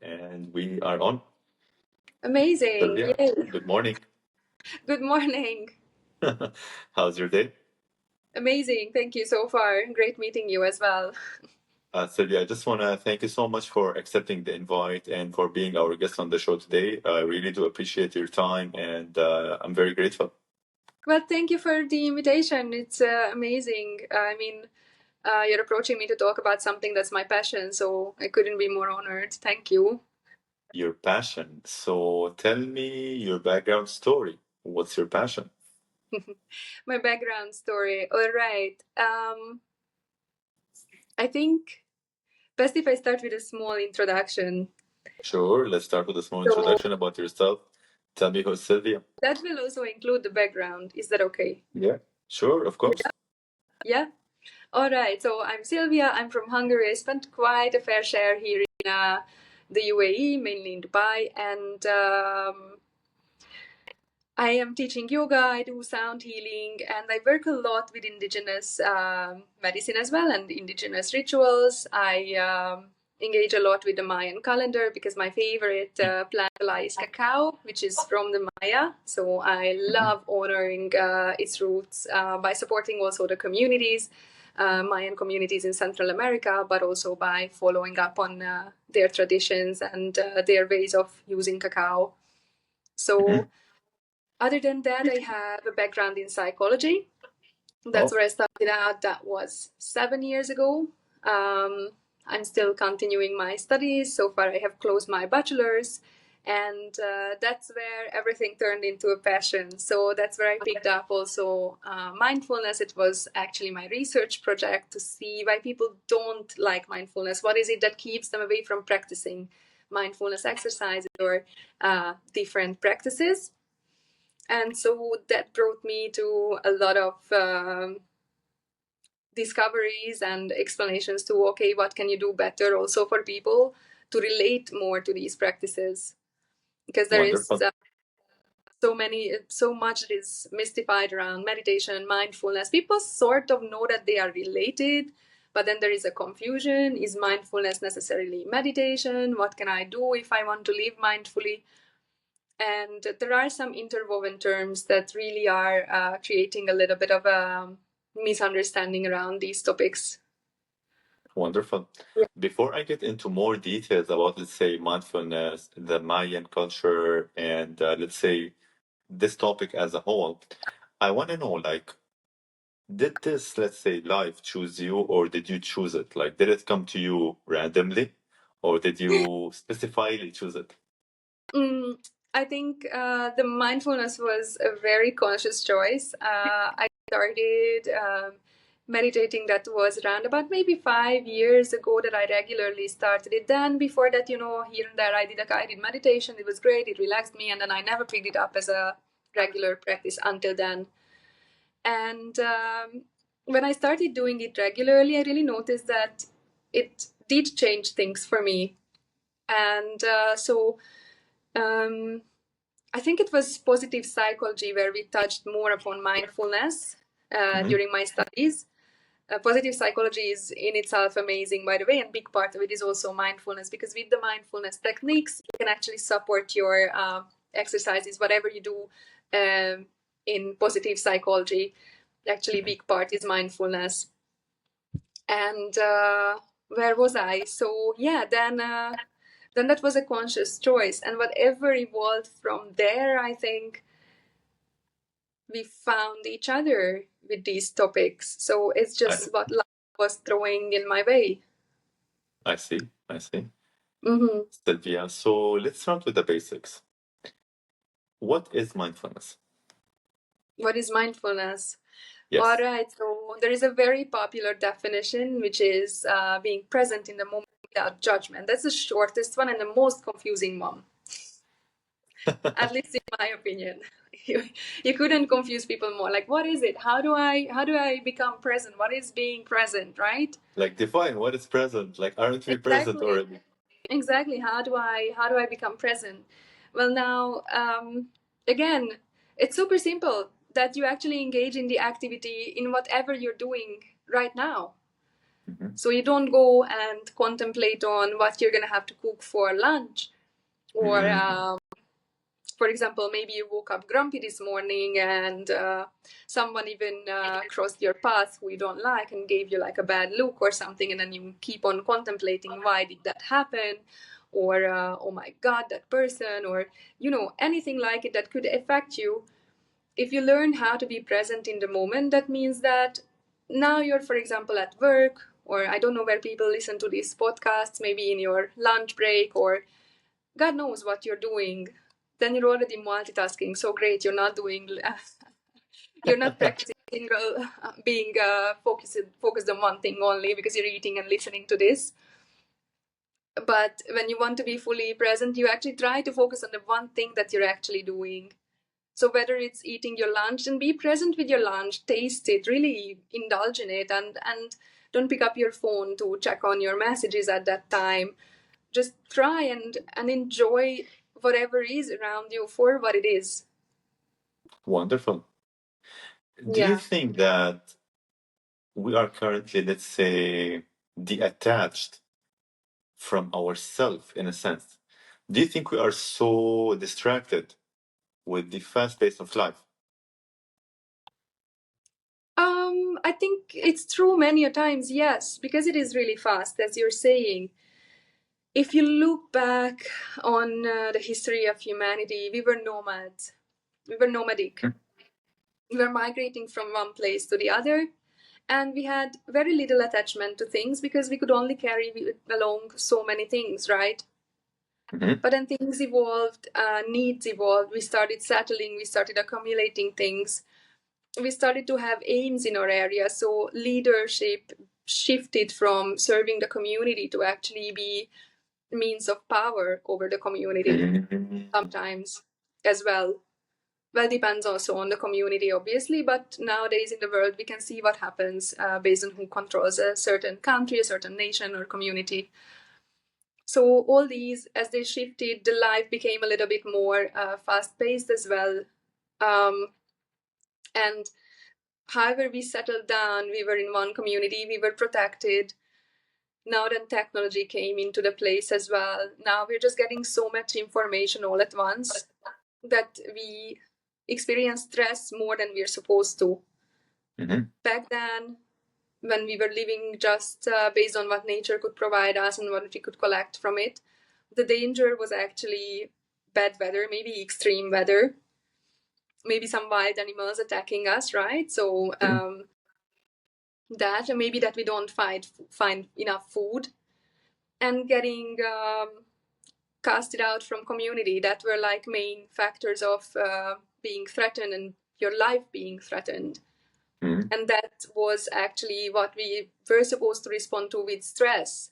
And we are on. Amazing. Sylvia, Yay. good morning. Good morning. How's your day? Amazing. Thank you so far. Great meeting you as well. Sylvia, I just want to thank you so much for accepting the invite and for being our guest on the show today. I really do appreciate your time, and I'm very grateful. Well, thank you for the invitation. It's amazing. I mean, you're approaching me to talk about something that's my passion, so I couldn't be more honored. Thank you. Your passion. So tell me your background story. What's your passion? My background story. All right. I think best if I start with a small introduction. Sure, let's start with a small introduction about yourself. Tell me who's Sylvia. That will also include the background. Is that okay? Yeah, sure, of course. Yeah. All right. So I'm Sylvia. I'm from Hungary. I spent quite a fair share here in the UAE, mainly in Dubai, and I am teaching yoga. I do sound healing, and I work a lot with indigenous medicine as well and indigenous rituals. I engage a lot with the Mayan calendar because my favorite plant is cacao, which is from the Maya. So I love honoring its roots by supporting also the communities, Mayan communities in Central America, but also by following up on their traditions and their ways of using cacao. So other than that, I have a background in psychology. That's where I started out. That was 7 years ago. I'm still continuing my studies. So far, I have closed my bachelor's, and that's where everything turned into a passion. So that's where I picked up also mindfulness. It was actually my research project to see why people don't like mindfulness. What is it that keeps them away from practicing mindfulness exercises or different practices? And so that brought me to a lot of discoveries and explanations to, okay, what can you do better also for people to relate more to these practices? Because there is so much that is mystified around meditation and mindfulness. People sort of know that they are related, but then there is a confusion. Is mindfulness necessarily meditation? What can I do if I want to live mindfully? And there are some interwoven terms that really are creating a little bit of a misunderstanding around these topics. Wonderful. Yeah. Before I get into more details about, let's say, mindfulness, the Mayan culture, and let's say this topic as a whole, I want to know, like, did this, let's say, life choose you, or did you choose it? Like, did it come to you randomly, or did you specifically choose it? I think the mindfulness was a very conscious choice. I started meditating, that was around about maybe 5 years ago that I regularly started it. Then before that, here and there I did a guided meditation. It was great. It relaxed me. And then I never picked it up as a regular practice until then. And when I started doing it regularly, I really noticed that it did change things for me. And I think it was positive psychology where we touched more upon mindfulness during my studies. Positive psychology is in itself amazing, by the way, and big part of it is also mindfulness, because with the mindfulness techniques, you can actually support your exercises, whatever you do in positive psychology. Actually, big part is mindfulness. And where was I? So yeah, then that was a conscious choice, and whatever evolved from there, I think we found each other with these topics. So it's just what life was throwing in my way. I see. Mm-hmm. Sylvia, so let's start with the basics. What is mindfulness? What is mindfulness? Yes. All right, so there is a very popular definition, which is being present in the moment without judgment. That's the shortest one and the most confusing one. At least in my opinion. You couldn't confuse people more. Like, what is it? How do I become present? What is being present, right? Like, define what is present. Like, aren't we present already? Exactly. How do I become present? Well, now, again, it's super simple that you actually engage in the activity in whatever you're doing right now. Mhm. So you don't go and contemplate on what you're going to have to cook for lunch, or Mhm. for example, maybe you woke up grumpy this morning and someone even crossed your path who you don't like and gave you like a bad look or something, and then you keep on contemplating why did that happen, or oh my god, that person, or anything like it that could affect you. If you learn how to be present in the moment, that means that now you're, for example, at work, or I don't know where people listen to these podcasts, maybe in your lunch break, or God knows what you're doing. Then you're already multitasking. So great, you're not doing, you're not practicing being focused on one thing only because you're eating and listening to this. But when you want to be fully present, you actually try to focus on the one thing that you're actually doing. So whether it's eating your lunch, then be present with your lunch, taste it, really indulge in it, and don't pick up your phone to check on your messages at that time. Just try and enjoy whatever is around you for what it is. Wonderful. Do you Yeah. think that we are currently, let's say, detached from ourself in a sense? Do you think we are so distracted with the fast pace of life? I think it's true many a times, yes, because it is really fast, as you're saying. If you look back on the history of humanity, we were nomads. We were nomadic. We were migrating from one place to the other, and we had very little attachment to things because we could only carry along so many things, right? Mhm. But then things evolved, needs evolved, we started settling, we started accumulating things, we started to have aims in our area. So leadership shifted from serving the community to actually be means of power over the community Mhm. sometimes as well. Well, depends also on the community, obviously, but nowadays in the world, we can see what happens based on who controls a certain country, a certain nation, or community. So all these, as they shifted, the life became a little bit more fast-paced as well. Um, and however we settled down, we were in one community, we were protected. Now then technology came into the place as well. Now we're just getting so much information all at once that we experience stress more than we're supposed to. Mhm. Back then, when we were living just based on what nature could provide us and what we could collect from it, the danger was actually bad weather, maybe extreme weather, maybe some wild animals attacking us, right? So Mhm. that, and maybe that we don't find enough food, and getting casted out from community, that were like main factors of being threatened and your life being threatened. Mhm. And that was actually what we were supposed to respond to with stress,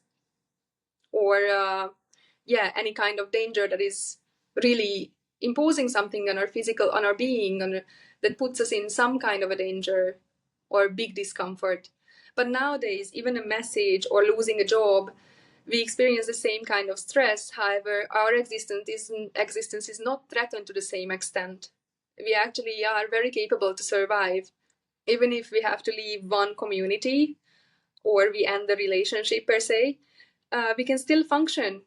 or any kind of danger that is really imposing something on our physical, on our being, that puts us in some kind of a danger or big discomfort. But nowadays, even a message or losing a job, we experience the same kind of stress. However, our existence is not threatened to the same extent. We actually are very capable to survive, even if we have to leave one community or we end the relationship per se. We can still function.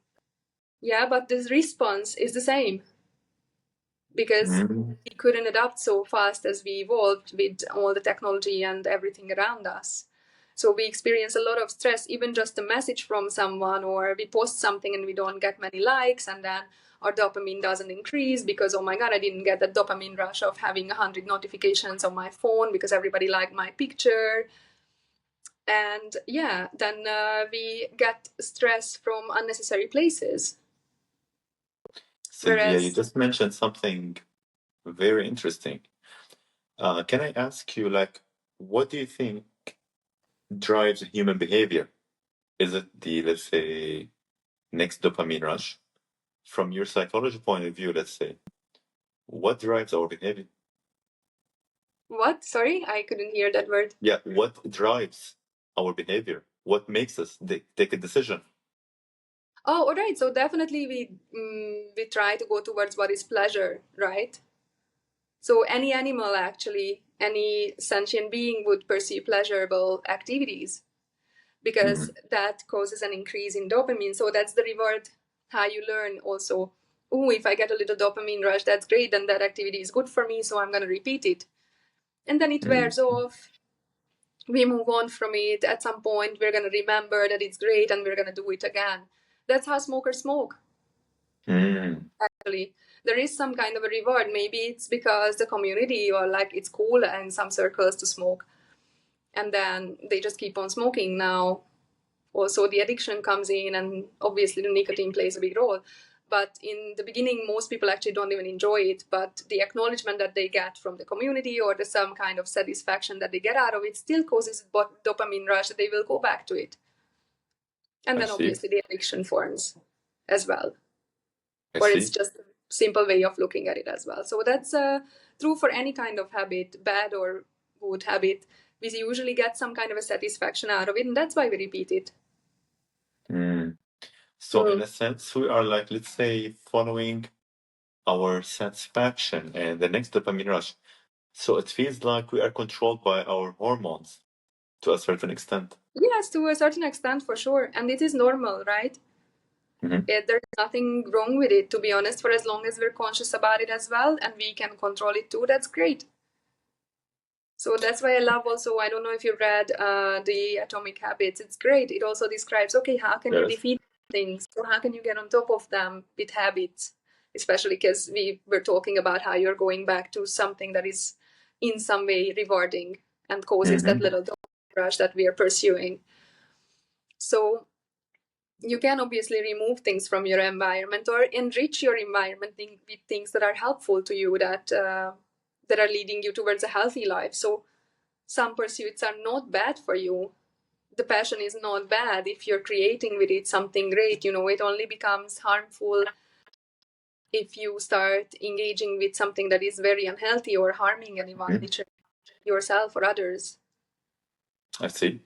Yeah, but the response is the same because Mhm. we couldn't adapt so fast as we evolved with all the technology and everything around us. So we experience a lot of stress, even just a message from someone, or we post something and we don't get many likes, and then our dopamine doesn't increase because, oh my God, I didn't get the dopamine rush of having 100 notifications on my phone because everybody liked my picture. And yeah, then we get stress from unnecessary places. Sylvia, you Whereas, just mentioned something very interesting. Can I ask you, like, what do you think drives human behavior? Is it the, let's say, next dopamine rush? From your psychology point of view, let's say, what drives our behavior? what? Sorry, I couldn't hear that word. Yeah, what drives our behavior? What makes us take a decision? Oh, all right. So definitely we try to go towards what is pleasure, right? So any animal, actually, any sentient being would pursue pleasurable activities because that causes an increase in dopamine. So that's the reward, how you learn also. Oh, if I get a little dopamine rush, that's great, and that activity is good for me, so I'm going to repeat it. And then it wears off. We move on from it. At some point, we're going to remember that it's great and we're going to do it again. That's how smokers smoke, actually. There is some kind of a reward. Maybe it's because the community, or like it's cool in some circles to smoke. And then they just keep on smoking. Now also the addiction comes in, and obviously the nicotine plays a big role. But in the beginning, most people actually don't even enjoy it, but the acknowledgement that they get from the community, or the some kind of satisfaction that they get out of it, still causes dopamine rush that they will go back to it. And I then see. obviously the addiction forms as well, I or it's see. just a simple way of looking at it as well. So that's true for any kind of habit, bad or good habit. We usually get some kind of a satisfaction out of it, and that's why we repeat it. So in a sense, we are like, let's say, following our satisfaction and the next dopamine rush. So it feels like we are controlled by our hormones to a certain extent. Yes, to a certain extent, for sure. And it is normal, right? There's nothing wrong with it, to be honest, for as long as we're conscious about it as well and we can control it too. That's great. So that's why I love also, I don't know if you read the Atomic Habits. It's great. It also describes, okay, how can you Yes. defeat things? So how can you get on top of them with habits? Especially because we were talking about how you're going back to something that is in some way rewarding and causes that little dopamine rush that we are pursuing. So you can obviously remove things from your environment or enrich your environment with things that are helpful to you, that that are leading you towards a healthy life. So some pursuits are not bad for you. The passion is not bad if you're creating with it something great. You know, it only becomes harmful if you start engaging with something that is very unhealthy or harming anyone, literally yourself or others. I see.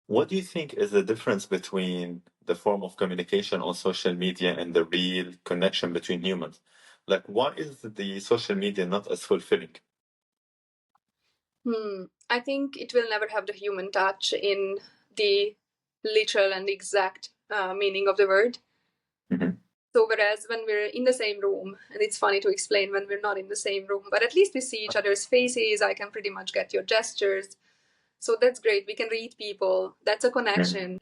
What do you think is the difference between the form of communication on social media and the real connection between humans? Like, why is the social media not as fulfilling? I think it will never have the human touch in the literal and exact meaning of the word. So whereas when we're in the same room, and it's funny to explain when we're not in the same room, but at least we see each other's faces, I can pretty much get your gestures. So that's great. We can read people. That's a connection.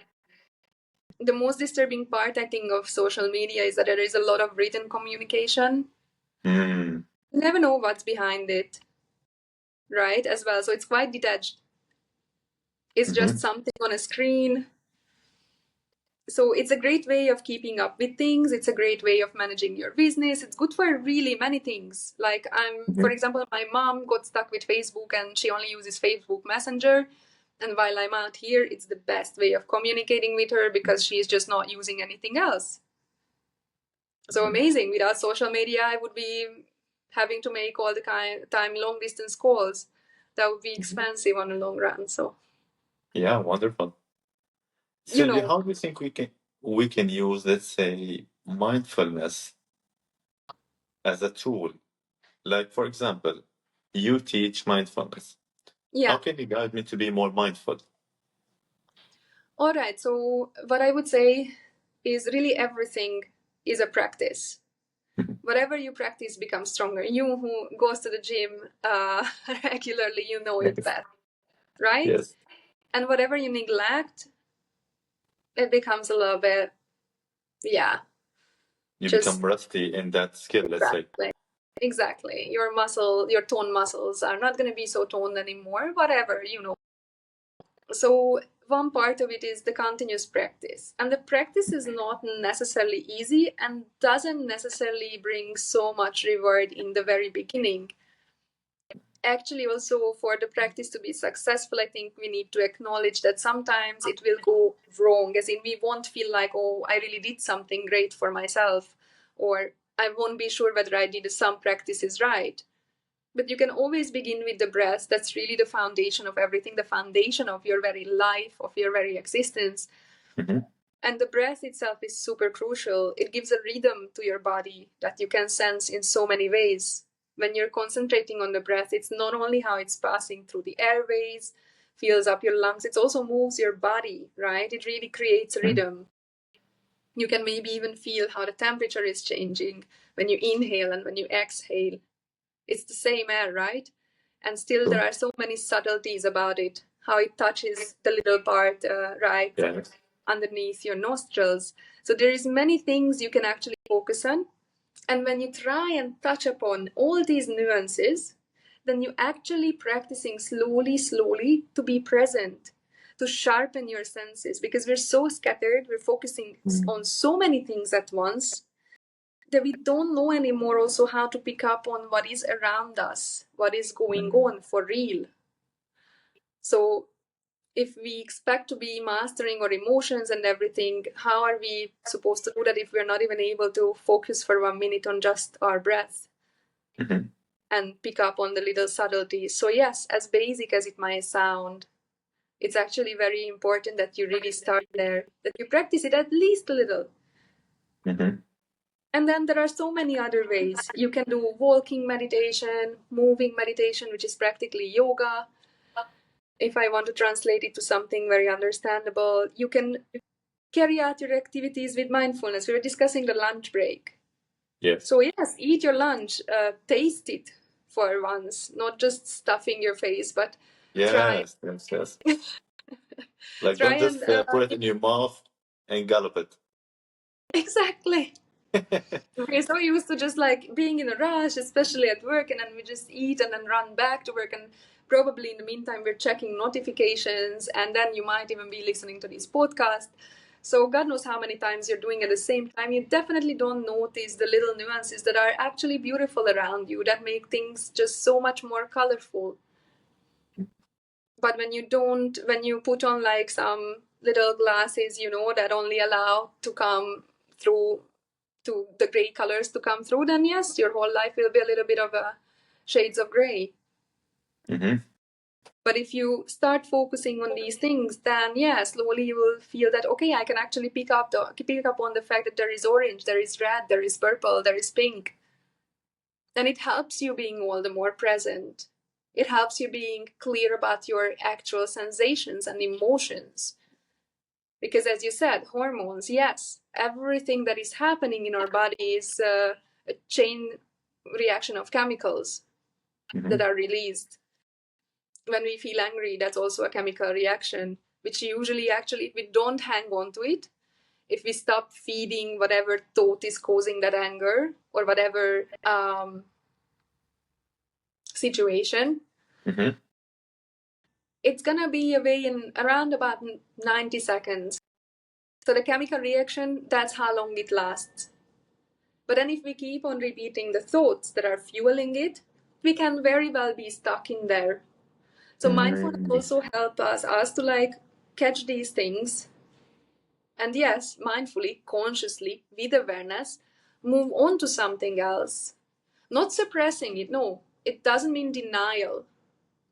The most disturbing part, I think, of social media is that there is a lot of written communication. You never know what's behind it, right? As well. So it's quite detached. It's just something on a screen. So it's a great way of keeping up with things. It's a great way of managing your business. It's good for really many things. Like for example, my mom got stuck with Facebook and she only uses Facebook Messenger. And while I'm out here, it's the best way of communicating with her because she's just not using anything else. So amazing. Without social media, I would be having to make all the time long distance calls. That would be expensive on the long run. So, Yeah, wonderful. you Sylvia, know, how do you think we can use, let's say, mindfulness as a tool? Like, for example, you teach mindfulness. How yeah. can you guide me to be more mindful? All right. So, what I would say is really everything is a practice. Whatever you practice becomes stronger. You who goes to the gym regularly, you know it Yes. best, right? Yes. And whatever you neglect, it becomes a little bit, yeah, You become just rusty in that skill, let's say. exactly. Exactly. Your tone muscles are not going to be so toned anymore, whatever, you know. So, one part of it is the continuous practice. And the practice is not necessarily easy and doesn't necessarily bring so much reward in the very beginning. Actually, also for the practice to be successful, I think we need to acknowledge that sometimes it will go wrong, as in we won't feel like, oh, I really did something great for myself, or I won't be sure whether I did some practices right. But you can always begin with the breath. That's really the foundation of everything, the foundation of your very life, of your very existence. And the breath itself is super crucial. It gives a rhythm to your body that you can sense in so many ways. When you're concentrating on the breath, it's not only how it's passing through the airways, fills up your lungs, it also moves your body, right? It really creates a rhythm. You can maybe even feel how the temperature is changing when you inhale and when you exhale. It's the same air, right? And still there are so many subtleties about it, how it touches the little part right underneath your nostrils. So there is many things you can actually focus on. And when you try and touch upon all these nuances, then you actually practicing slowly, slowly to be present, to sharpen your senses, because we're so scattered, we're focusing on so many things at once that we don't know anymore also how to pick up on what is around us, what is going on for real. So if we expect to be mastering our emotions and everything, how are we supposed to do that if we're not even able to focus for 1 minute on just our breath and pick up on the little subtleties? So yes, as basic as it might sound, it's actually very important that you really start there, that you practice it at least a little. And then there are so many other ways. You can do walking meditation, moving meditation, which is practically yoga. If I want to translate it to something very understandable, you can carry out your activities with mindfulness. We were discussing the lunch break. Yes. So yes, eat your lunch, taste it for once, not just stuffing your face, but try. Yes. Like, Try don't just and put it in your mouth and gallop it. exactly. We're so used to just like being in a rush, especially at work, and then we just eat and then run back to work. And probably in the meantime, we're checking notifications, and then you might even be listening to this podcast. So God knows how many times you're doing at the same time. You definitely don't notice the little nuances that are actually beautiful around you that make things just so much more colorful. But when you put on like some little glasses, that only allow to come through to the gray colors to come through, then yes, your whole life will be a little bit of a shades of gray. But if you start focusing on these things, then yeah, slowly you will feel that okay, I can actually pick up on the fact that there is orange, there is red, there is purple, there is pink. And it helps you being all the more present. It helps you being clear about your actual sensations and emotions. Because as you said, hormones, yes, everything that is happening in our body is a chain reaction of chemicals that are released. When we feel angry, that's also a chemical reaction, which usually actually, if we don't hang on to it, if we stop feeding whatever thought is causing that anger or whatever situation, it's gonna be away in around about 90 seconds. So the chemical reaction, that's how long it lasts. But then if we keep on repeating the thoughts that are fueling it, we can very well be stuck in there. So mindfulness also helps us to like catch these things. And yes, mindfully, consciously, with awareness, move on to something else. Not suppressing it, no. It doesn't mean denial.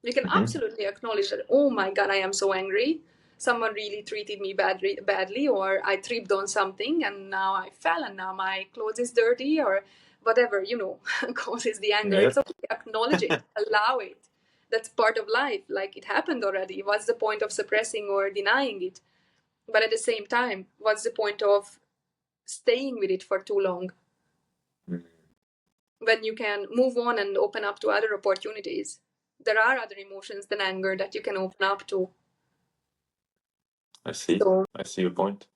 You can absolutely acknowledge that, oh my God, I am so angry. Someone really treated me badly, or I tripped on something and now I fell and now my clothes is dirty, or whatever, causes the anger. It's okay, acknowledge it, allow it. That's part of life, like it happened already. What's the point of suppressing or denying it? But at the same time, what's the point of staying with it for too long? When you can move on and open up to other opportunities. There are other emotions than anger that you can open up to. I see your point.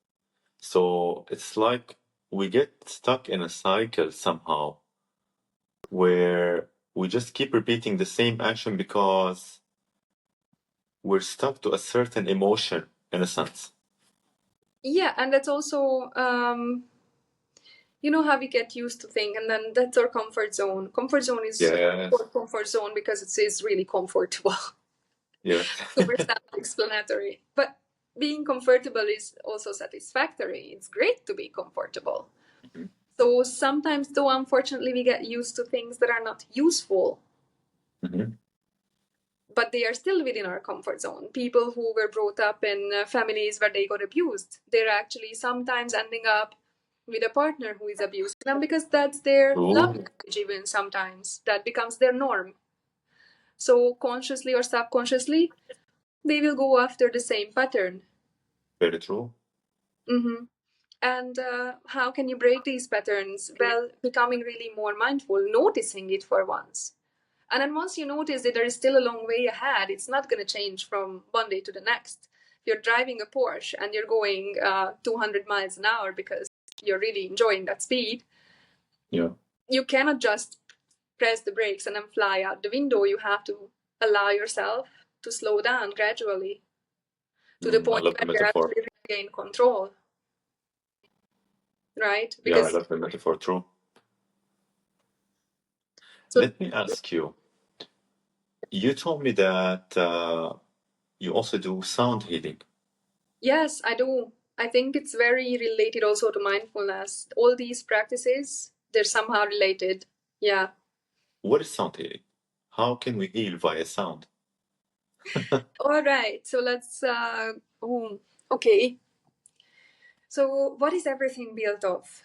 So it's like we get stuck in a cycle somehow where we just keep repeating the same action because we're stuck to a certain emotion in a sense. Yeah, and that's also, how we get used to things, and then that's our comfort zone. Comfort zone is comfort zone because it is really comfortable. Yeah. Super self-explanatory. But being comfortable is also satisfactory. It's great to be comfortable. So sometimes, though, unfortunately, we get used to things that are not useful. but they are still within our comfort zone. People who were brought up in families where they got abused, they're actually sometimes ending up with a partner who is abusing them because that's their love True. language, even sometimes. That becomes their norm. So, consciously or subconsciously, they will go after the same pattern. Very true. Mm-hmm. And how can you break these patterns? Well, becoming really more mindful, noticing it for once. And then once you notice that there is still a long way ahead, it's not going to change from one day to the next. If you're driving a Porsche and you're going 200 miles an hour because you're really enjoying that speed, Yeah. you cannot just press the brakes and then fly out the window. You have to allow yourself to slow down gradually to the I point love the where you're metaphor. actually regain control, right? Yeah, I Because love the metaphor. True. so Let me ask you. You told me that you also do sound healing. yes, I do. I think it's very related also to mindfulness. All these practices, they're somehow related. Yeah. What is sound healing? How can we heal via sound? All right. So let's. Okay. So, what is everything built of?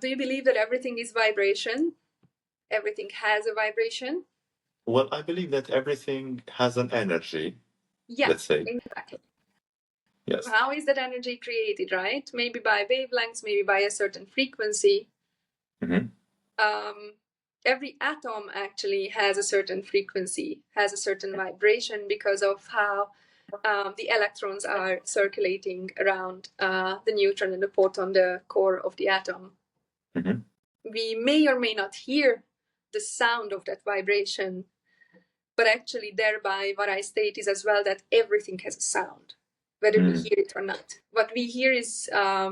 Do you believe that everything is vibration? Everything has a vibration? Well, I believe that everything has an energy, Yeah, let's say. exactly. Yes. How is that energy created, right? Maybe by wavelengths, maybe by a certain frequency. Mm-hmm. Every atom actually has a certain frequency, has a certain vibration because of how the electrons are circulating around the neutron and the proton, the core of the atom. Mm-hmm. We may or may not hear the sound of that vibration, but actually, thereby, what I state is as well that everything has a sound, whether we hear it or not. What we hear is a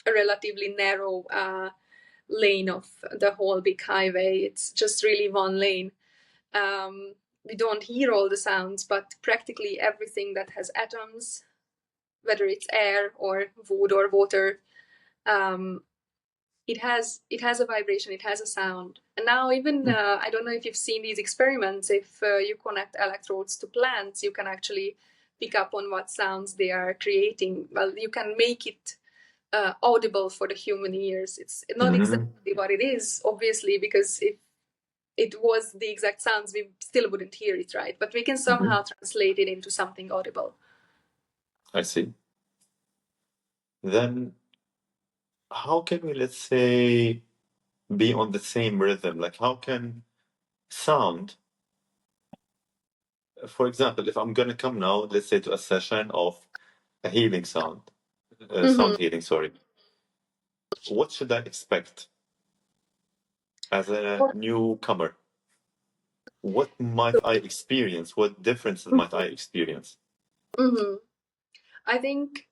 relatively narrow lane of the whole big highway. It's just really one lane. We don't hear all the sounds, but practically everything that has atoms, whether it's air or wood or water, um, it has a vibration, it has a sound. And now even I don't know if you've seen these experiments. If you connect electrodes to plants, you can actually pick up on what sounds they are creating. Well, you can make it audible for the human ears. It's not Mm-hmm. exactly what it is, obviously, because if it was the exact sounds, we still wouldn't hear it, right? But we can somehow translate it into something audible. I see. Then how can we, let's say, be on the same rhythm? Like, how can sound, for example, if I'm going to come now, let's say, to a session of a healing sound, Mm-hmm. sound healing, sorry, what should I expect as a newcomer? What might I experience? What differences might I experience? Mm-hmm. I think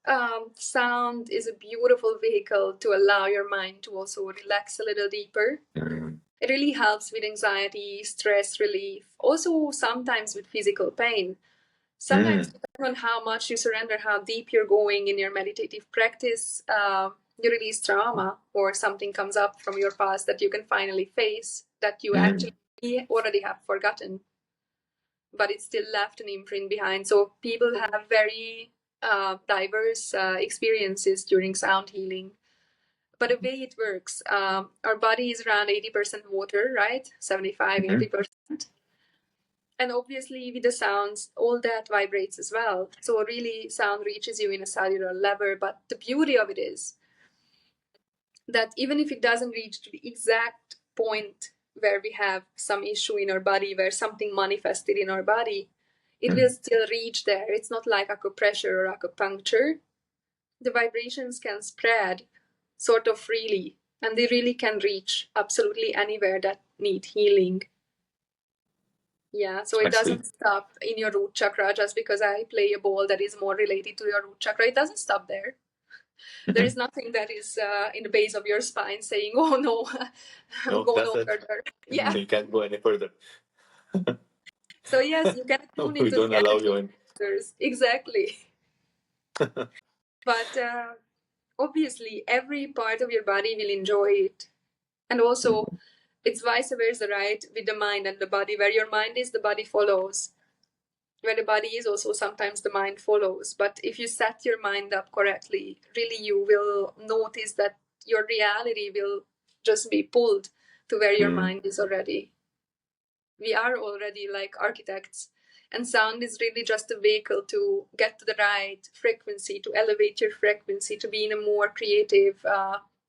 sound is a beautiful vehicle to allow your mind to also relax a little deeper. It really helps with anxiety, stress relief, also sometimes with physical pain. Sometimes, depending on how much you surrender, how deep you're going in your meditative practice, you release trauma or something comes up from your past that you can finally face that you actually already have forgotten, but it still left an imprint behind. So people have very diverse experiences during sound healing. But the way it works, our body is around 80% water, right? 75, 80%. And obviously, with the sounds, all that vibrates as well. So, really, sound reaches you in a cellular level. But the beauty of it is that even if it doesn't reach to the exact point where we have some issue in our body, where something manifested in our body, it will still reach there. It's not like acupressure or acupuncture. The vibrations can spread sort of freely, and they really can reach absolutely anywhere that need healing. Yeah, so I it see. doesn't stop in your root chakra just because I play a ball that is more related to your root chakra. It doesn't stop there. There is nothing that is in the base of your spine saying, "Oh no, No, go that's no it. further." Yeah. You can't go any further. So yes, you can tune We into don't the allow energy you in. centers. Exactly. But obviously, every part of your body will enjoy it, and also it's vice versa, right? With the mind and the body, where your mind is, the body follows. where the body is also sometimes the mind follows. But if you set your mind up correctly, really you will notice that your reality will just be pulled to where your mind is already. We are already like architects, and sound is really just a vehicle to get to the right frequency, to elevate your frequency, to be in a more creative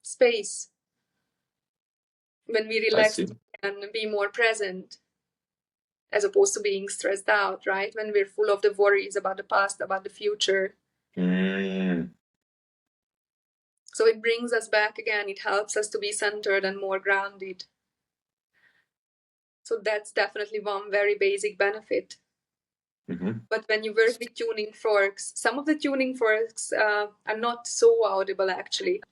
space. When we I relax see. and be more present, as opposed to being stressed out, right? When we're full of the worries about the past, about the future. So it brings us back again. It helps us to be centered and more grounded. So that's definitely one very basic benefit. But when you work with tuning forks, some of the tuning forks are not so audible actually.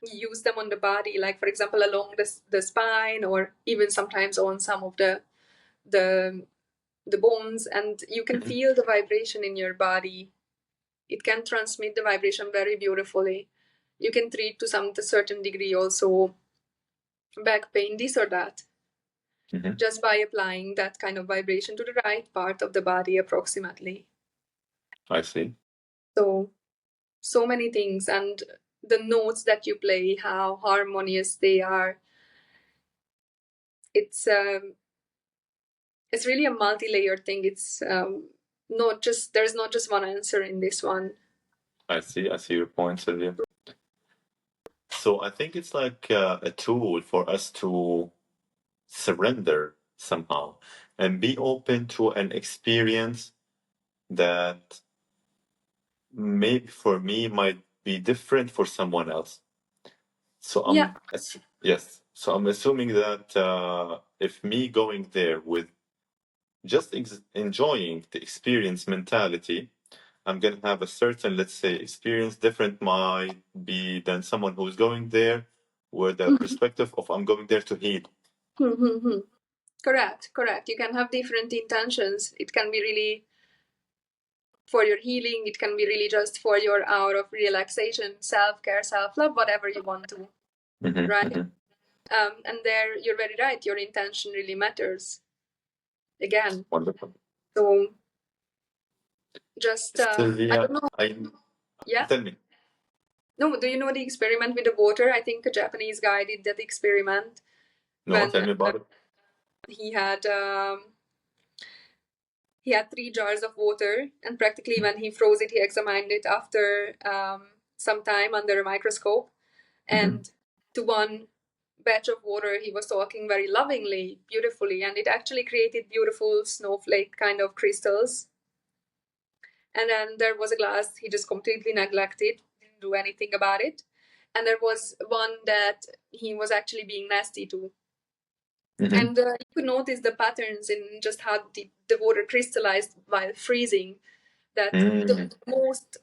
You use them on the body, like for example along the spine, or even sometimes on some of the bones, and you can feel the vibration in your body. It can transmit the vibration very beautifully. You can treat to some certain degree also back pain, this or that, just by applying that kind of vibration to the right part of the body approximately. I see. So many things, and the notes that you play, how harmonious they are. It's really a multi-layered thing. It's there's not just one answer in this one. I see your point, Sylvia. So I think it's like a tool for us to surrender somehow and be open to an experience that maybe for me might be different for someone else. So yes. So I'm assuming that if me going there with just enjoying the experience mentality, I'm gonna have a certain, let's say, experience different might be than someone who's going there with the perspective of I'm going there to heal. Correct. You can have different intentions. It can be really for your healing. It can be really just for your hour of relaxation, self-care, self-love, whatever you want to, right? And there, you're very right. Your intention really matters. Again. Wonderful. So just, Sylvia, I don't know. Yeah. Tell me. No, do you know the experiment with the water? I think a Japanese guy did that experiment. No, When tell me about it. he had 3 jars of water, and practically when he froze it, he examined it after some time under a microscope. And to one batch of water, he was talking very lovingly, beautifully, and it actually created beautiful snowflake kind of crystals. And then there was a glass he just completely neglected, didn't do anything about it. And there was one that he was actually being nasty to. And you could notice the patterns in just how the water crystallized while freezing. That the most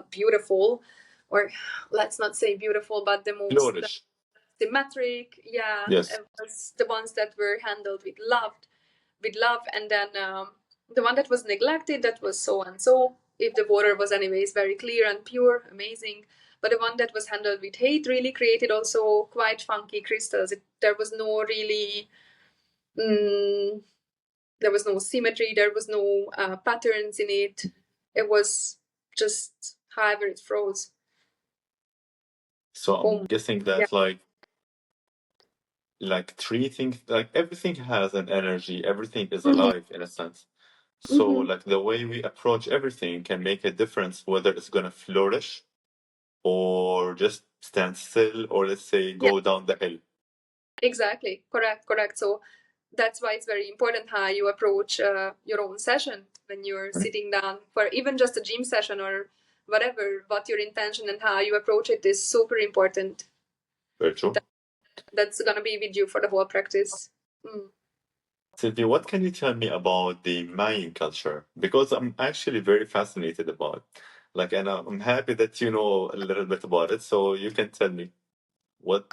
beautiful, or let's not say beautiful, but the most Flourish. symmetric, Yes. was the ones that were handled with love. And then the one that was neglected, that was so and so. If the water was anyways very clear and pure, amazing. But the one that was handled with hate really created also quite funky crystals. There was no really there was no symmetry, there was no patterns in it. It was just however it froze. So I'm guessing that Yeah. like treating, like everything has an energy, everything is alive in a sense. So like the way we approach everything can make a difference whether it's gonna flourish or just stand still or let's say go down the hill. Exactly. Correct. So that's why it's very important how you approach your own session when you're sitting down for even just a gym session or whatever. What your intention and how you approach it is super important. Very true. That's gonna be with you for the whole practice. Sylvia, what can you tell me about the Mayan culture? Because I'm actually very fascinated about it. Like, and I'm happy that you know a little bit about it. So you can tell me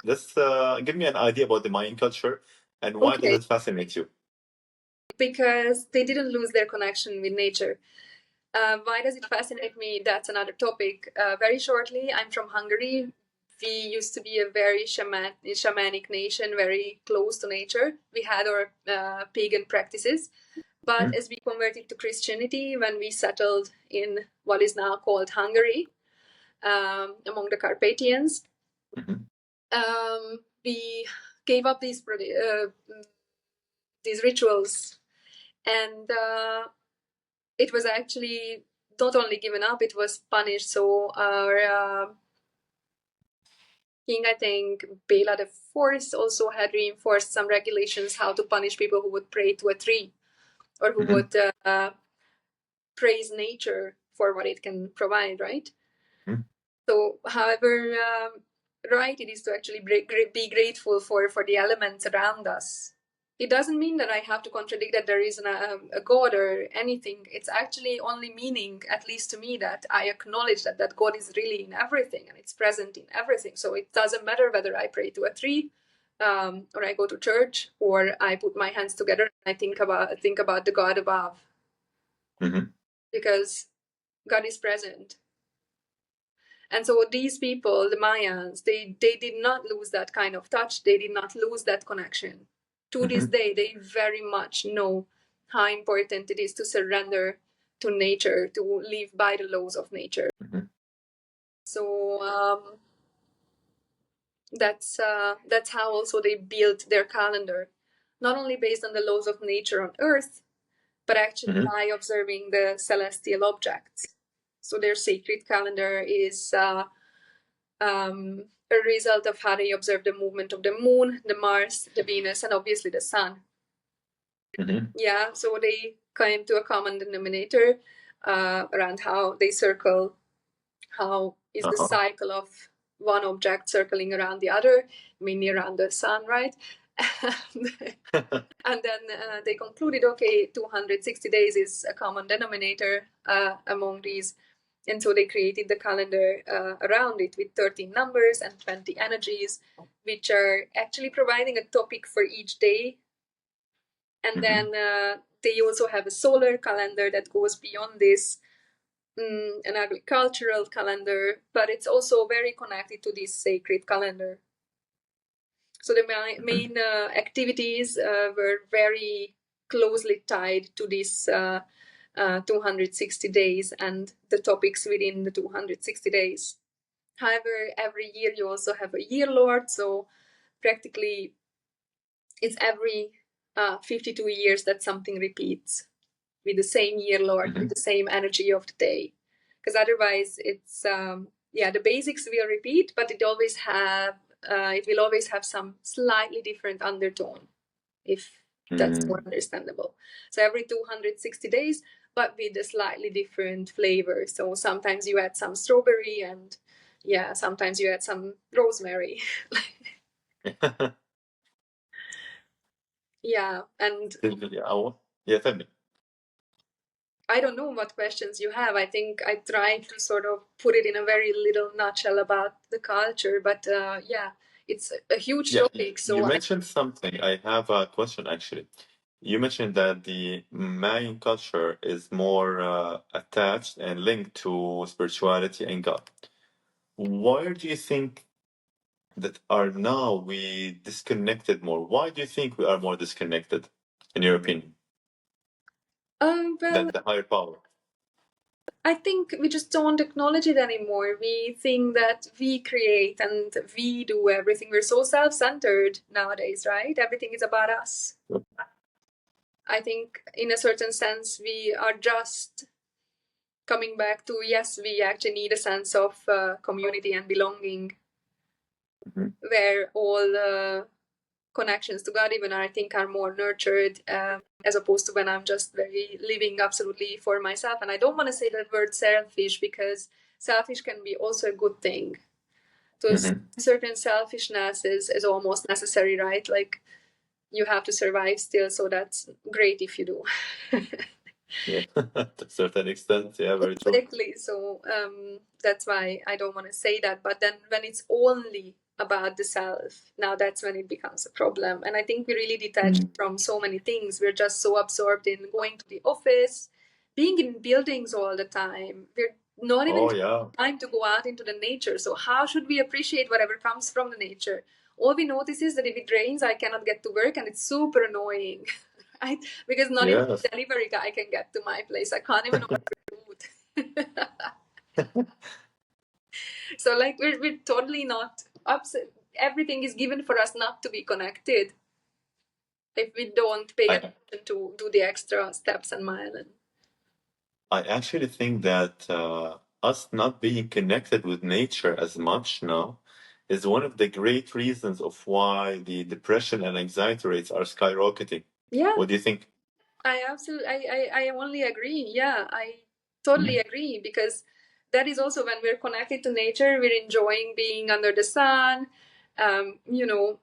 let's give me an idea about the Mayan culture and why does Okay. it fascinate you? Because they didn't lose their connection with nature. Why does it fascinate me? That's another topic. Very shortly, I'm from Hungary. We used to be a very shamanic nation, very close to nature. We had our pagan practices, But as we converted to Christianity, when we settled in what is now called Hungary, among the Carpathians, we gave up these rituals, and it was actually not only given up, it was punished. So our king, I think, Bela the Fourth, also had reinforced some regulations how to punish people who would pray to a tree or who would praise nature for what it can provide, right? So, however right it is to actually be grateful for the elements around us. It doesn't mean that I have to contradict that there is a God or anything. It's actually only meaning, at least to me, that I acknowledge that God is really in everything and it's present in everything. So it doesn't matter whether I pray to a tree, or I go to church, or I put my hands together and I think about the God above, because God is present. And so these people, the Mayans, they did not lose that kind of touch. They did not lose that connection. To this day, they very much know how important it is to surrender to nature, to live by the laws of nature. So that's how also they built their calendar, not only based on the laws of nature on Earth, but actually by observing the celestial objects. So their sacred calendar is a result of how they observe the movement of the moon, the Mars, the Venus, and obviously the sun. Yeah, so they came to a common denominator around how they circle, how is the cycle of one object circling around the other, mainly around the sun, right? And then they concluded, okay, 260 days is a common denominator among these. And so they created the calendar around it with 13 numbers and 20 energies, which are actually providing a topic for each day. And then they also have a solar calendar that goes beyond this, an agricultural calendar, but it's also very connected to this sacred calendar. So the main activities were very closely tied to this 260 days and the topics within the 260 days. However, every year you also have a year lord, so practically it's every 52 years that something repeats with the same year lord, with the same energy of the day. Because otherwise it's, the basics will repeat, but it will always have some slightly different undertone, if that's more understandable. So every 260 days, but with a slightly different flavor. So sometimes you add some strawberry, and sometimes you add some rosemary. And tell me. I don't know what questions you have. I think I tried to sort of put it in a very little nutshell about the culture, but it's a huge topic. So you mentioned something. I have a question actually. You mentioned that the Mayan culture is more attached and linked to spirituality and God. Why do you think that are now we disconnected more? Why do you think we are more disconnected, in your opinion, than the higher power? I think we just don't acknowledge it anymore. We think that we create and we do everything. We're so self-centered nowadays, right? Everything is about us. I think in a certain sense, we are just coming back to, yes, we actually need a sense of community and belonging, where all connections to God even I think are more nurtured, as opposed to when I'm just very living absolutely for myself. And I don't want to say that word selfish, because selfish can be also a good thing. So certain selfishness is almost necessary, right? Like you have to survive still, so that's great if you do. To a certain extent, very true. Exactly. So that's why I don't want to say that. But then when it's only about the self, now that's when it becomes a problem. And I think we really detach from so many things. We're just so absorbed in going to the office, being in buildings all the time. We're not even time to go out into the nature. So how should we appreciate whatever comes from the nature? All we notice is that if it rains, I cannot get to work, and it's super annoying. Because not even Yes. the delivery guy can get to my place. I can't even order food. So like we're totally not upset. Everything is given for us not to be connected if we don't pay I attention to do the extra steps and mile. I actually think that us not being connected with nature as much now is one of the great reasons of why the depression and anxiety rates are skyrocketing. Yeah, What do you think? I absolutely, I only agree. Yeah, I totally agree because that is also when we're connected to nature, we're enjoying being under the sun, you know,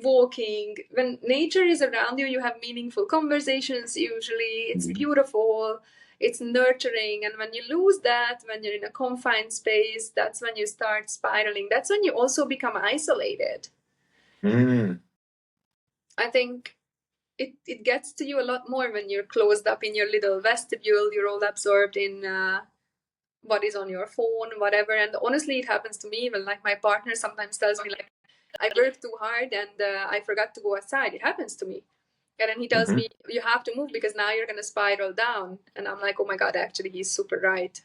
walking. When nature is around you, you have meaningful conversations usually. It's Mhm. beautiful, it's nurturing. And when you lose that, when you're in a confined space, that's when you start spiraling. That's when you also become isolated. Mm. I think it gets to you a lot more when you're closed up in your little vestibule. You're all absorbed in what is on your phone, whatever. And honestly, it happens to me. Even like my partner sometimes tells me like I worked too hard and I forgot to go outside. It happens to me. And then he tells Mhm. me you have to move because now you're gonna spiral down. And I'm like, oh my god, actually he's super right.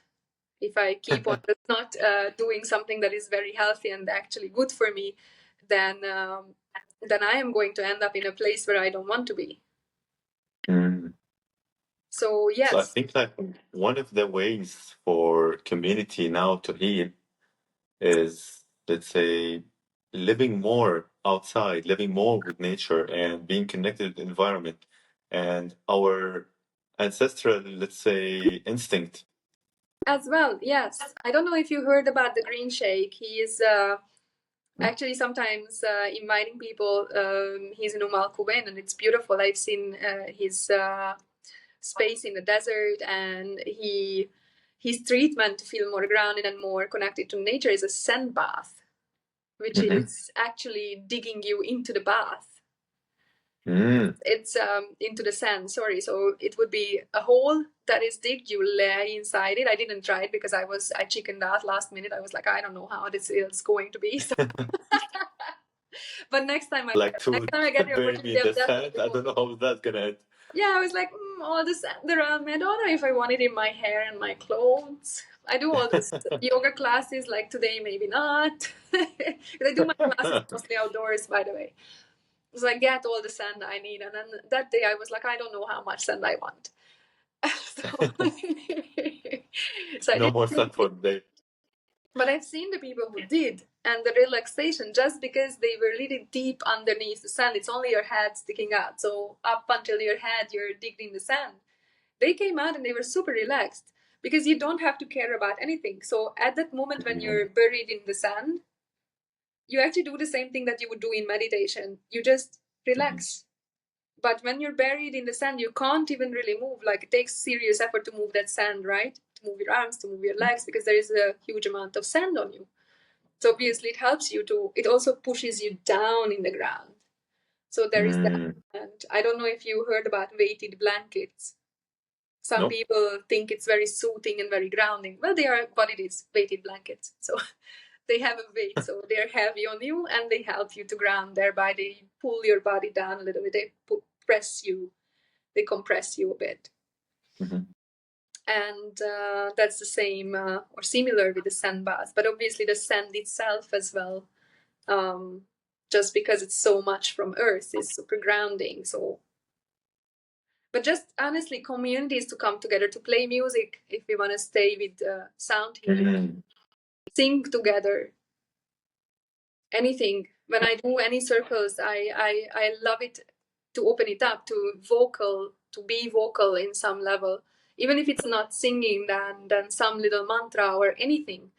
If I keep on not doing something that is very healthy and actually good for me, then I am going to end up in a place where I don't want to be. Mm. So So I yes, think that one of the ways for community now to heal is, let's say, living more outside, living more with nature and being connected to the environment and our ancestral, let's say, instinct. as well. Yes, I don't know if you heard about the green shake. He is actually sometimes inviting people. He's in Umal Kuben, and it's beautiful. I've seen his space in the desert, and his treatment to feel more grounded and more connected to nature is a sand bath, which Mhm. is actually digging you into the bath. Mm. It's into the sand, sorry. So it would be a hole that is digged, you lay inside it. I didn't try it because I chickened out last minute. I was like, I don't know how this is going to be. So but Like next to time I get the bury me opportunity, in I'm the sand. definitely I don't moving. know how that's gonna end. Yeah, I was like, all the sand around me. I don't know if I want it in my hair and my clothes. I do all those yoga classes, like today, maybe not. 'Cause I do my classes mostly outdoors, by the way. So I get all the sand I need. And then that day I was like, I don't know how much sand I want. So, so I No didn't more take sand for it. the day. But I've seen the people who did, and the relaxation, just because they were really deep underneath the sand, it's only your head sticking out. So up until your head, you're digged in the sand. They came out and they were super relaxed because you don't have to care about anything. So at that moment when Mm. you're buried in the sand, you actually do the same thing that you would do in meditation. You just Mhm. relax. But when you're buried in the sand, you can't even really move. Like it takes serious effort to move that sand, right? To move your arms, to move your legs, because there is a huge amount of sand on you. So obviously it helps you to, it also pushes you down in the ground. So there is that. Mm. And I don't know if you heard about weighted blankets. Some No. people think it's very soothing and very grounding. Well, they are what it is, weighted blankets. So they have a weight, so they're heavy on you and they help you to ground. Thereby, they pull your body down a little bit. They press you, they compress you a bit. Mhm. And that's the same or similar with the sand bath. But obviously, the sand itself as well, um, just because it's so much from Earth, is super grounding. So but just honestly, communities to come together to play music if we want to stay with sound healing, Mm. sing together, anything. When I do any circles, I love it to open it up to vocal, to be vocal in some level, even if it's not singing, then some little mantra or anything,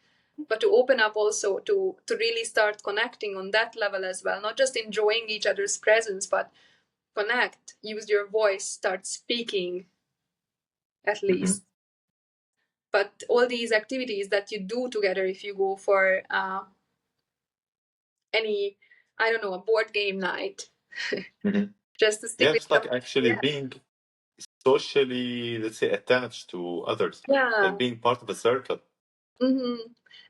but to open up also to really start connecting on that level as well, not just enjoying each other's presence, but connect, use your voice, start speaking at Mhm. least. But all these activities that you do together, if you go for any, I don't know, a board game night, Mhm. just to stick Yeah, with it's like something. actually Yeah. being socially, let's say, attached to others, Yeah. like being part of a circle.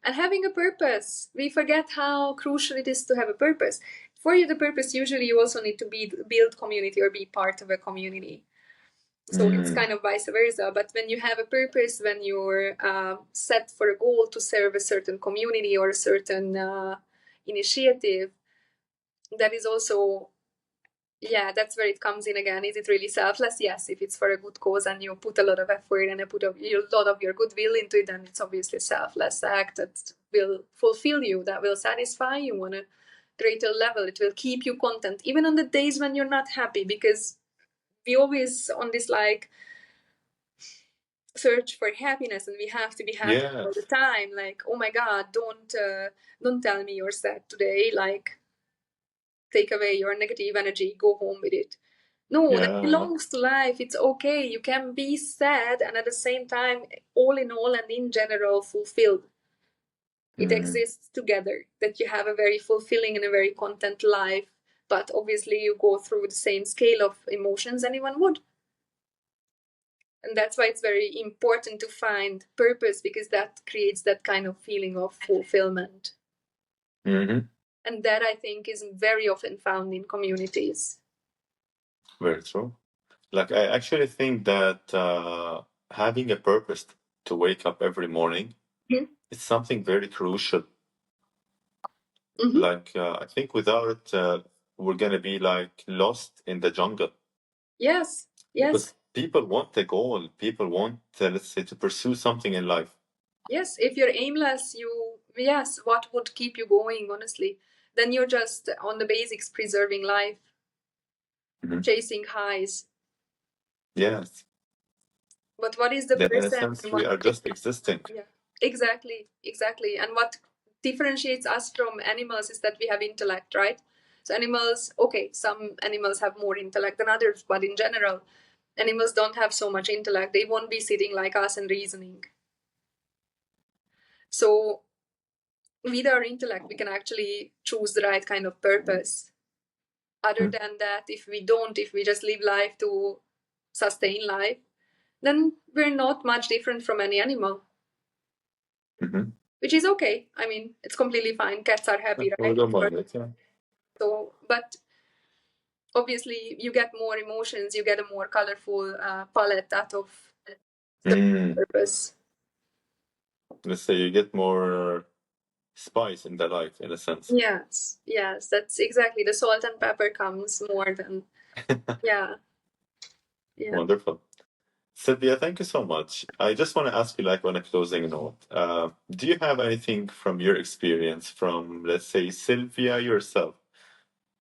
And having a purpose. We forget how crucial it is to have a purpose. for the purpose, usually you also need to build community or be part of a community. So it's kind of vice versa. But when you have a purpose, when you're set for a goal to serve a certain community or a certain initiative, that is also, yeah, that's where it comes in again. Is it really selfless? Yes, if it's for a good cause and you put a lot of effort and you put a lot of your goodwill into it, then it's obviously a selfless act that will fulfill you, that will satisfy you on a greater level. It will keep you content, even on the days when you're not happy, because we always on this like search for happiness and we have to be happy all the time. Like, oh my God, don't tell me you're sad today. Like, take away your negative energy, go home with it. No, that belongs to life. It's okay. You can be sad and at the same time, all in all and in general, fulfilled. It exists together, that you have a very fulfilling and a very content life. But obviously, you go through the same scale of emotions anyone would. And that's why it's very important to find purpose, because that creates that kind of feeling of fulfillment. And that, I think, is very often found in communities. Very true. Like, I actually think that having a purpose to wake up every morning is something very crucial. Like, I think without it, we're going to be like lost in the jungle. Yes. Because people want a goal. People want, let's say, to pursue something in life. Yes, if you're aimless, what would keep you going, honestly? Then you're just on the basics, preserving life, chasing highs. Yes. But what is the Then, in a person? sense, we are just existing. Yeah, exactly. And what differentiates us from animals is that we have intellect, right? So animals, okay, some animals have more intellect than others, but in general, animals don't have so much intellect. They won't be sitting like us and reasoning. So with our intellect, we can actually choose the right kind of purpose. Other than that, if we just live life to sustain life, then we're not much different from any animal. Which is okay. I mean, it's completely fine. Cats are happy, right? So, but obviously, you get more emotions, you get a more colorful palette out of the purpose. Let's say you get more spice in the life, in a sense. Yes, that's exactly. The salt and pepper comes more than, yeah. Wonderful. Sylvia, thank you so much. I just want to ask you, like, on a closing note, do you have anything from your experience, from, let's say, Sylvia yourself,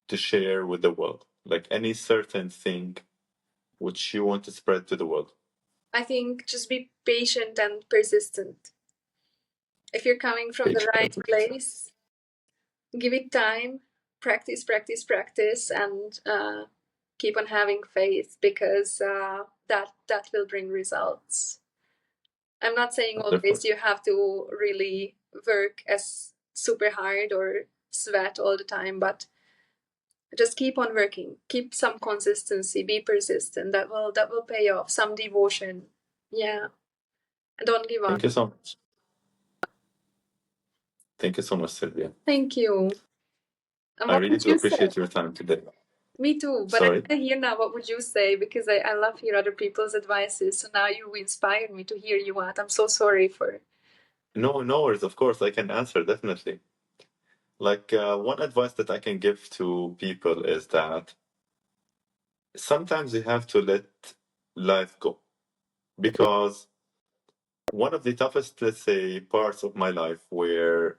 to share with the world? Like any certain thing which you want to spread to the world? I think just be patient and persistent. If you're coming from the right place, give it time, practice, and keep on having faith, because that will bring results. I'm not saying always you have to really work as super hard or sweat all the time, but just keep on working, keep some consistency, be persistent. That will pay off. Some devotion, and don't give up. Thank you so much. Thank you so much, Sylvia. Thank you. And I really do appreciate your time today. Me too, but I want to hear now what would you say, because I love hear other people's advices. So now you inspired me to hear you out. I'm so sorry for. No worries. Of course, I can answer definitely. Like one advice that I can give to people is that sometimes you have to let life go, because one of the toughest, let's say, parts of my life where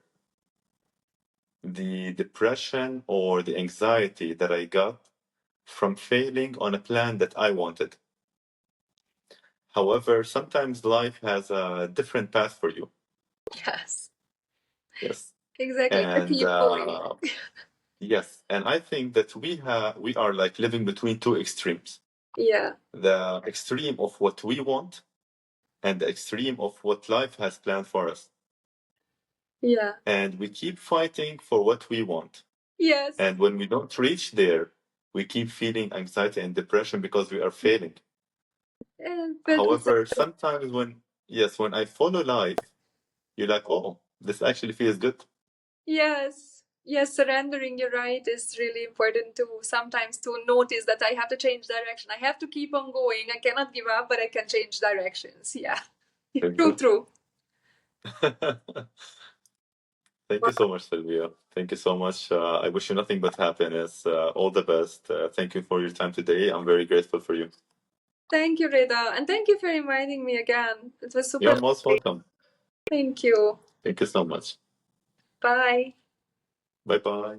the depression or the anxiety that I got from failing on a plan that I wanted. However, sometimes life has a different path for you. Yes. Yes. Exactly. And yes, and I think that we are like living between two extremes. Yeah. The extreme of what we want and the extreme of what life has planned for us. Yeah. And we keep fighting for what we want. Yes. And when we don't reach there, we keep feeling anxiety and depression because we are failing. However, sometimes when I follow life, you're like, oh, this actually feels good. Yes. Yes, surrendering, you're right, is really important to sometimes to notice that I have to change direction. I have to keep on going. I cannot give up, but I can change directions. Yeah. True, Exactly. true. Thank you so much, Sylvia. Thank you so much. I wish you nothing but happiness. All the best. Thank you for your time today. I'm very grateful for you. Thank you, Reda. And thank you for reminding me again. It was super You're most lovely. welcome. Thank you. Thank you so much. Bye. Bye bye.